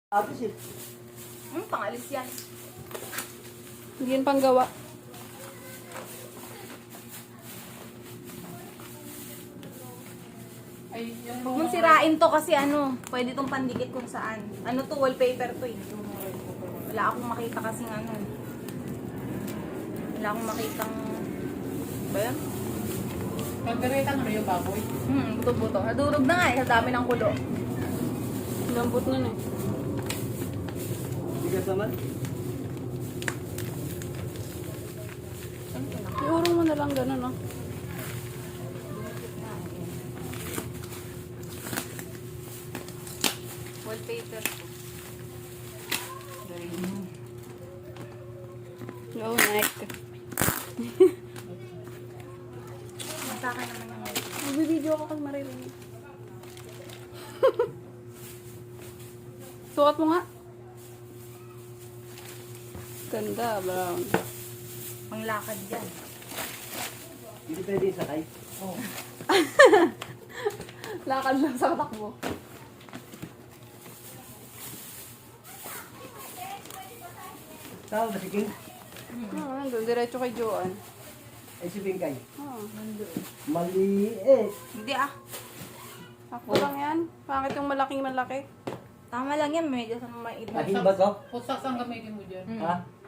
Atis eh. Pangalis yan. Hindi yan panggawa. Ay, yung Huwag mong sirain to kasi pwede tong pandikit kung saan. Ano to, wallpaper to eh. Wala akong makita kasing Wala akong makitang... Ba yan? pagkaritan mo yung baboy. Buto-buto. Nadurog na nga eh, sa dami ng kulo. Lambot nun eh. Bigas naman. Iurong mo na lang gano'n, no? Wallpaper to. Go, neck. Sa akin naman yung Magbibideo ako kay Marilyn. Sukat mo nga. Ganda, brown. panglakad dyan. Hindi pwede sakay. Oh. Lakad lang sa takbo. Tama ba si King? Nandun, diretso kay Joanne. Ay si Bingkay. Maliit. Hindi ah. Ako lang yan. Bakit yung malaking malaki? Tama lang yan, medyo sa mga Ahin ba to? Pusak ang gamitin mo dyan. Ha?